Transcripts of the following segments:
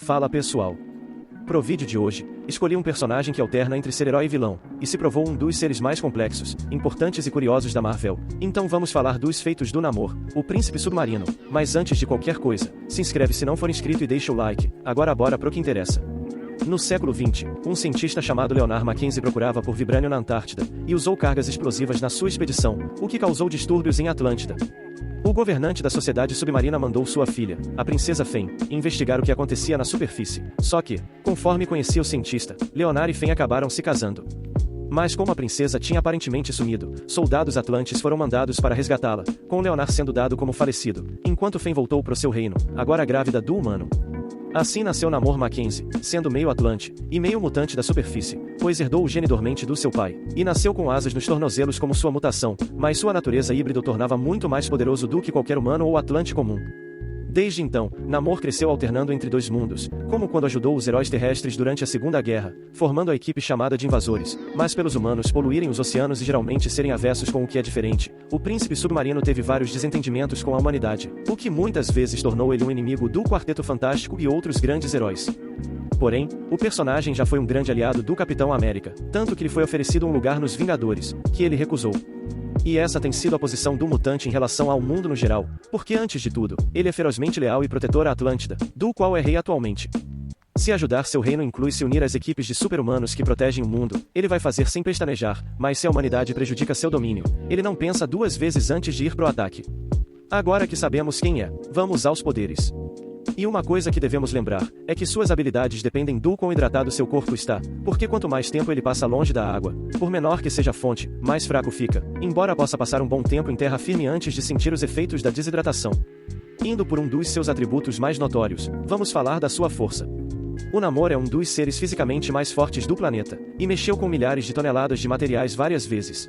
Fala pessoal. Pro vídeo de hoje, escolhi um personagem que alterna entre ser herói e vilão, e se provou um dos seres mais complexos, importantes e curiosos da Marvel. Então vamos falar dos feitos do Namor, o príncipe submarino. Mas antes de qualquer coisa, se inscreve se não for inscrito e deixa o like. Agora bora pro que interessa. No século XX, um cientista chamado Leonard Mackenzie procurava por vibrânio na Antártida, e usou cargas explosivas na sua expedição, o que causou distúrbios em Atlântida. O governante da sociedade submarina mandou sua filha, a princesa Fen, investigar o que acontecia na superfície. Só que, conforme conhecia o cientista, Leonard e Fen acabaram se casando. Mas como a princesa tinha aparentemente sumido, soldados atlantes foram mandados para resgatá-la, com Leonard sendo dado como falecido, enquanto Fen voltou para o seu reino, agora grávida do humano. Assim nasceu Namor Mackenzie, sendo meio atlante, e meio mutante da superfície, pois herdou o gene dormente do seu pai, e nasceu com asas nos tornozelos como sua mutação, mas sua natureza híbrida o tornava muito mais poderoso do que qualquer humano ou atlante comum. Desde então, Namor cresceu alternando entre dois mundos, como quando ajudou os heróis terrestres durante a Segunda Guerra, formando a equipe chamada de Invasores, mas pelos humanos poluírem os oceanos e geralmente serem avessos com o que é diferente, o príncipe submarino teve vários desentendimentos com a humanidade, o que muitas vezes tornou ele um inimigo do Quarteto Fantástico e outros grandes heróis. Porém, o personagem já foi um grande aliado do Capitão América, tanto que lhe foi oferecido um lugar nos Vingadores, que ele recusou. E essa tem sido a posição do mutante em relação ao mundo no geral, porque antes de tudo, ele é ferozmente leal e protetor à Atlântida, do qual é rei atualmente. Se ajudar seu reino inclui se unir às equipes de super-humanos que protegem o mundo, ele vai fazer sem pestanejar, mas se a humanidade prejudica seu domínio, ele não pensa duas vezes antes de ir pro ataque. Agora que sabemos quem é, vamos aos poderes. E uma coisa que devemos lembrar, é que suas habilidades dependem do quão hidratado seu corpo está, porque quanto mais tempo ele passa longe da água, por menor que seja a fonte, mais fraco fica, embora possa passar um bom tempo em terra firme antes de sentir os efeitos da desidratação. Indo por um dos seus atributos mais notórios, vamos falar da sua força. O Namor é um dos seres fisicamente mais fortes do planeta, e mexeu com milhares de toneladas de materiais várias vezes.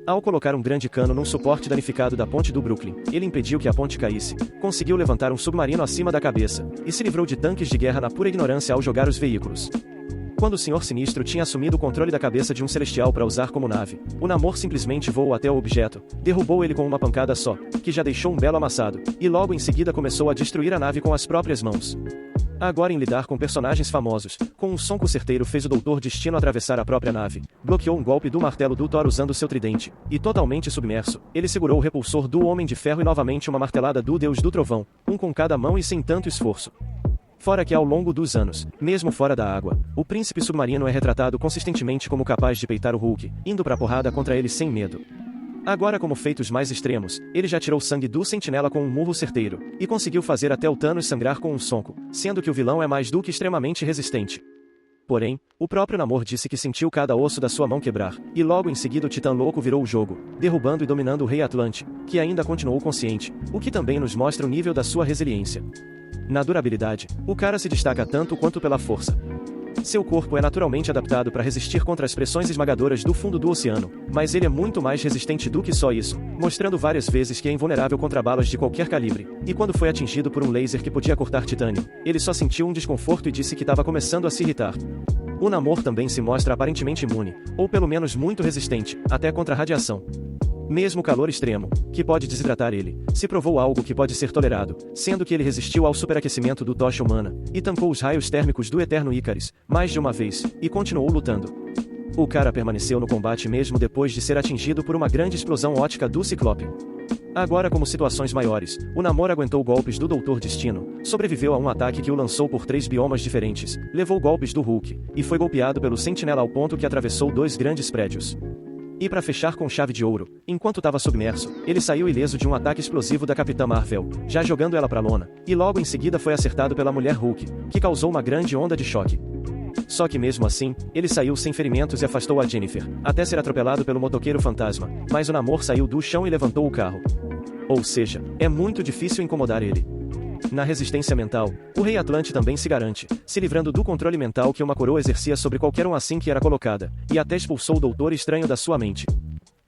Ao colocar um grande cano num suporte danificado da ponte do Brooklyn, ele impediu que a ponte caísse, conseguiu levantar um submarino acima da cabeça, e se livrou de tanques de guerra na pura ignorância ao jogar os veículos. Quando o Senhor Sinistro tinha assumido o controle da cabeça de um celestial para usar como nave, o Namor simplesmente voou até o objeto, derrubou ele com uma pancada só, que já deixou um belo amassado, e logo em seguida começou a destruir a nave com as próprias mãos. Agora em lidar com personagens famosos, com um sonco certeiro fez o Doutor Destino atravessar a própria nave, bloqueou um golpe do martelo do Thor usando seu tridente, e totalmente submerso, ele segurou o repulsor do Homem de Ferro e novamente uma martelada do Deus do Trovão, um com cada mão e sem tanto esforço. Fora que ao longo dos anos, mesmo fora da água, o príncipe submarino é retratado consistentemente como capaz de peitar o Hulk, indo pra porrada contra ele sem medo. Agora como feitos mais extremos, ele já tirou sangue do Sentinela com um murro certeiro, e conseguiu fazer até o Thanos sangrar com um sonco, sendo que o vilão é mais do que extremamente resistente. Porém, o próprio Namor disse que sentiu cada osso da sua mão quebrar, e logo em seguida o Titã Louco virou o jogo, derrubando e dominando o Rei Atlante, que ainda continuou consciente, o que também nos mostra o nível da sua resiliência. Na durabilidade, o cara se destaca tanto quanto pela força. Seu corpo é naturalmente adaptado para resistir contra as pressões esmagadoras do fundo do oceano, mas ele é muito mais resistente do que só isso, mostrando várias vezes que é invulnerável contra balas de qualquer calibre, e quando foi atingido por um laser que podia cortar titânio, ele só sentiu um desconforto e disse que estava começando a se irritar. O Namor também se mostra aparentemente imune, ou pelo menos muito resistente, até contra a radiação. Mesmo o calor extremo, que pode desidratar ele, se provou algo que pode ser tolerado, sendo que ele resistiu ao superaquecimento do Tocha Humana, e tancou os raios térmicos do Eterno Ícaris, mais de uma vez, e continuou lutando. O cara permaneceu no combate mesmo depois de ser atingido por uma grande explosão ótica do Ciclope. Agora como situações maiores, o Namor aguentou golpes do Doutor Destino, sobreviveu a um ataque que o lançou por 3 biomas diferentes, levou golpes do Hulk, e foi golpeado pelo Sentinela ao ponto que atravessou 2 grandes prédios. E para fechar com chave de ouro, enquanto estava submerso, ele saiu ileso de um ataque explosivo da Capitã Marvel, já jogando ela pra lona, e logo em seguida foi acertado pela Mulher Hulk, que causou uma grande onda de choque. Só que mesmo assim, ele saiu sem ferimentos e afastou a Jennifer, até ser atropelado pelo motoqueiro fantasma, mas o Namor saiu do chão e levantou o carro. Ou seja, é muito difícil incomodar ele. Na resistência mental, o Rei Atlante também se garante, se livrando do controle mental que uma coroa exercia sobre qualquer um assim que era colocada, e até expulsou o Doutor Estranho da sua mente.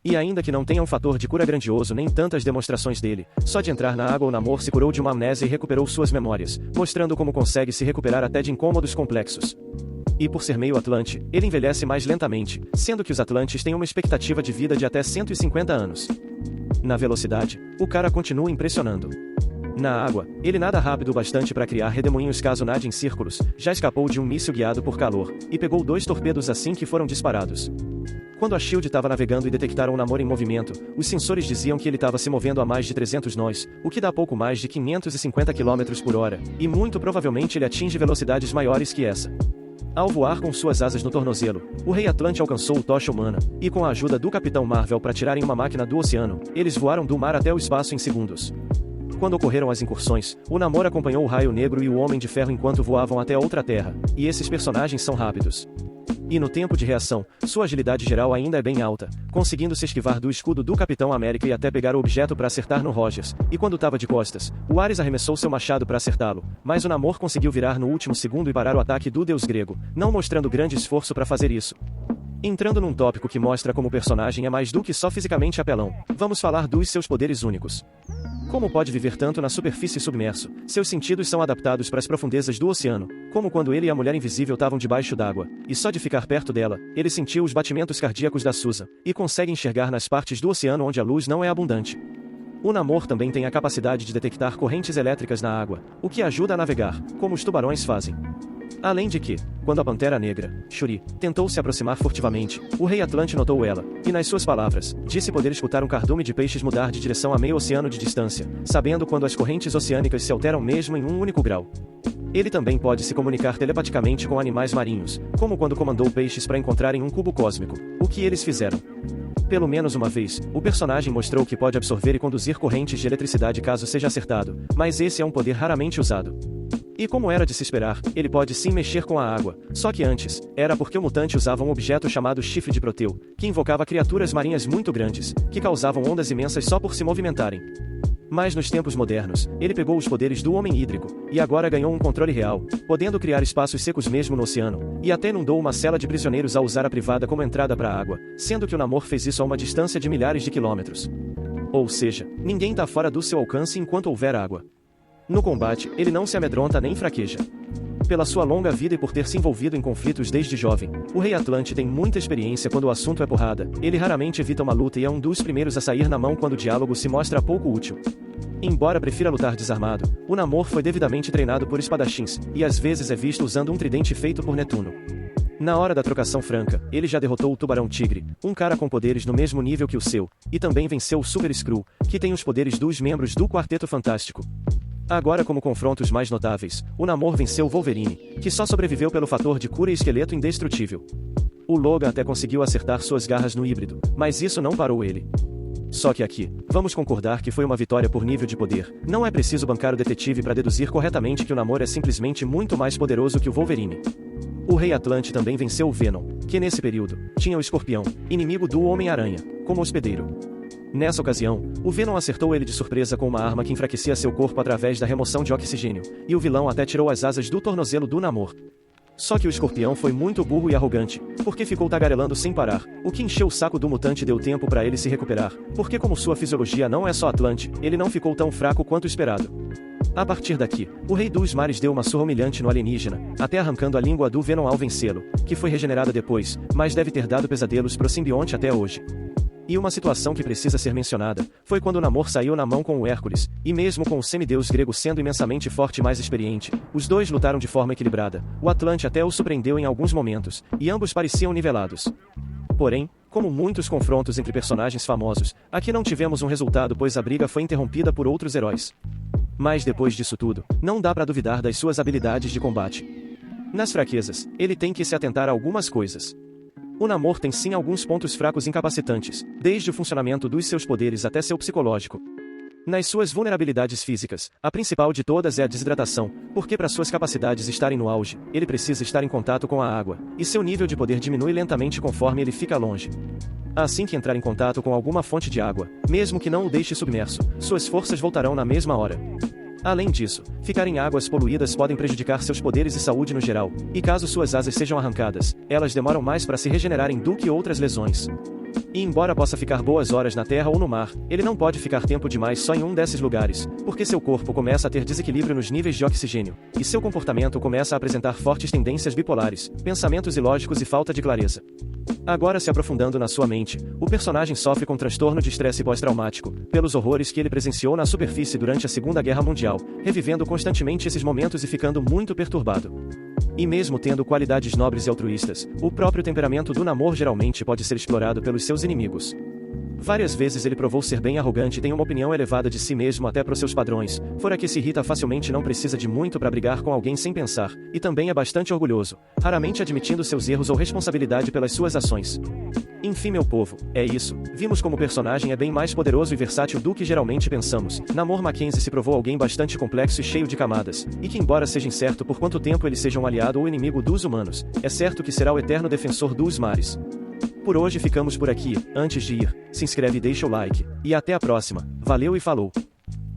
E ainda que não tenha um fator de cura grandioso nem tantas demonstrações dele, só de entrar na água o Namor se curou de uma amnésia e recuperou suas memórias, mostrando como consegue se recuperar até de incômodos complexos. E por ser meio Atlante, ele envelhece mais lentamente, sendo que os Atlantes têm uma expectativa de vida de até 150 anos. Na velocidade, o cara continua impressionando. Na água, ele nada rápido o bastante para criar redemoinhos caso nade em círculos, já escapou de um míssil guiado por calor, e pegou 2 torpedos assim que foram disparados. Quando a SHIELD estava navegando e detectaram o Namor em movimento, os sensores diziam que ele estava se movendo a mais de 300 nós, o que dá pouco mais de 550 km por hora, e muito provavelmente ele atinge velocidades maiores que essa. Ao voar com suas asas no tornozelo, o Rei Atlante alcançou o Tocha Humana, e com a ajuda do Capitão Marvel para tirarem uma máquina do oceano, eles voaram do mar até o espaço em segundos. Quando ocorreram as incursões, o Namor acompanhou o Raio Negro e o Homem de Ferro enquanto voavam até outra Terra, e esses personagens são rápidos. E no tempo de reação, sua agilidade geral ainda é bem alta, conseguindo se esquivar do escudo do Capitão América e até pegar o objeto para acertar no Rogers, e quando estava de costas, o Ares arremessou seu machado para acertá-lo, mas o Namor conseguiu virar no último segundo e parar o ataque do deus grego, não mostrando grande esforço para fazer isso. Entrando num tópico que mostra como o personagem é mais do que só fisicamente apelão, vamos falar dos seus poderes únicos. Como pode viver tanto na superfície submerso, seus sentidos são adaptados para as profundezas do oceano, como quando ele e a Mulher Invisível estavam debaixo d'água, e só de ficar perto dela, ele sentiu os batimentos cardíacos da Susan, e consegue enxergar nas partes do oceano onde a luz não é abundante. O Namor também tem a capacidade de detectar correntes elétricas na água, o que ajuda a navegar, como os tubarões fazem. Além de que, quando a Pantera Negra, Shuri, tentou se aproximar furtivamente, o Rei Atlante notou ela, e nas suas palavras, disse poder escutar um cardume de peixes mudar de direção a meio oceano de distância, sabendo quando as correntes oceânicas se alteram mesmo em um único grau. Ele também pode se comunicar telepaticamente com animais marinhos, como quando comandou peixes para encontrarem um cubo cósmico, o que eles fizeram. Pelo menos uma vez, o personagem mostrou que pode absorver e conduzir correntes de eletricidade caso seja acertado, mas esse é um poder raramente usado. E como era de se esperar, ele pode sim mexer com a água, só que antes, era porque o mutante usava um objeto chamado chifre de Proteu, que invocava criaturas marinhas muito grandes, que causavam ondas imensas só por se movimentarem. Mas nos tempos modernos, ele pegou os poderes do Homem Hídrico, e agora ganhou um controle real, podendo criar espaços secos mesmo no oceano, e até inundou uma cela de prisioneiros ao usar a privada como entrada para a água, sendo que o Namor fez isso a uma distância de milhares de quilômetros. Ou seja, ninguém tá fora do seu alcance enquanto houver água. No combate, ele não se amedronta nem fraqueja. Pela sua longa vida e por ter se envolvido em conflitos desde jovem, o Rei Atlante tem muita experiência quando o assunto é porrada, ele raramente evita uma luta e é um dos primeiros a sair na mão quando o diálogo se mostra pouco útil. Embora prefira lutar desarmado, o Namor foi devidamente treinado por espadachins, e às vezes é visto usando um tridente feito por Netuno. Na hora da trocação franca, ele já derrotou o Tubarão Tigre, um cara com poderes no mesmo nível que o seu, e também venceu o Super Skrull, que tem os poderes dos membros do Quarteto Fantástico. Agora, como confrontos mais notáveis, o Namor venceu o Wolverine, que só sobreviveu pelo fator de cura e esqueleto indestrutível. O Logan até conseguiu acertar suas garras no híbrido, mas isso não parou ele. Só que aqui, vamos concordar que foi uma vitória por nível de poder, não é preciso bancar o detetive para deduzir corretamente que o Namor é simplesmente muito mais poderoso que o Wolverine. O Rei Atlante também venceu o Venom, que nesse período, tinha o Escorpião, inimigo do Homem-Aranha, como hospedeiro. Nessa ocasião, o Venom acertou ele de surpresa com uma arma que enfraquecia seu corpo através da remoção de oxigênio, e o vilão até tirou as asas do tornozelo do Namor. Só que o Escorpião foi muito burro e arrogante, porque ficou tagarelando sem parar, o que encheu o saco do mutante e deu tempo para ele se recuperar, porque como sua fisiologia não é só Atlante, ele não ficou tão fraco quanto esperado. A partir daqui, o Rei dos Mares deu uma surra humilhante no alienígena, até arrancando a língua do Venom ao vencê-lo, que foi regenerada depois, mas deve ter dado pesadelos pro simbionte até hoje. E uma situação que precisa ser mencionada, foi quando o Namor saiu na mão com o Hércules, e mesmo com o semideus grego sendo imensamente forte e mais experiente, os dois lutaram de forma equilibrada, o Atlante até o surpreendeu em alguns momentos, e ambos pareciam nivelados. Porém, como muitos confrontos entre personagens famosos, aqui não tivemos um resultado pois a briga foi interrompida por outros heróis. Mas depois disso tudo, não dá pra duvidar das suas habilidades de combate. Nas fraquezas, ele tem que se atentar a algumas coisas. O Namor tem sim alguns pontos fracos incapacitantes, desde o funcionamento dos seus poderes até seu psicológico. Nas suas vulnerabilidades físicas, a principal de todas é a desidratação, porque para suas capacidades estarem no auge, ele precisa estar em contato com a água, e seu nível de poder diminui lentamente conforme ele fica longe. Assim que entrar em contato com alguma fonte de água, mesmo que não o deixe submerso, suas forças voltarão na mesma hora. Além disso, ficar em águas poluídas podem prejudicar seus poderes e saúde no geral, e caso suas asas sejam arrancadas, elas demoram mais para se regenerarem do que outras lesões. E embora possa ficar boas horas na terra ou no mar, ele não pode ficar tempo demais só em um desses lugares, porque seu corpo começa a ter desequilíbrio nos níveis de oxigênio, e seu comportamento começa a apresentar fortes tendências bipolares, pensamentos ilógicos e falta de clareza. Agora, se aprofundando na sua mente, o personagem sofre com transtorno de estresse pós-traumático, pelos horrores que ele presenciou na superfície durante a Segunda Guerra Mundial, revivendo constantemente esses momentos e ficando muito perturbado. E mesmo tendo qualidades nobres e altruístas, o próprio temperamento do Namor geralmente pode ser explorado pelos seus inimigos. Várias vezes ele provou ser bem arrogante e tem uma opinião elevada de si mesmo até para seus padrões, fora que se irrita facilmente e não precisa de muito para brigar com alguém sem pensar, e também é bastante orgulhoso, raramente admitindo seus erros ou responsabilidade pelas suas ações. Enfim, meu povo, é isso. Vimos como o personagem é bem mais poderoso e versátil do que geralmente pensamos. Namor Mackenzie se provou alguém bastante complexo e cheio de camadas, e que embora seja incerto por quanto tempo ele seja um aliado ou inimigo dos humanos, é certo que será o eterno defensor dos mares. Por hoje ficamos por aqui. Antes de ir, se inscreve e deixa o like. E até a próxima. Valeu e falou!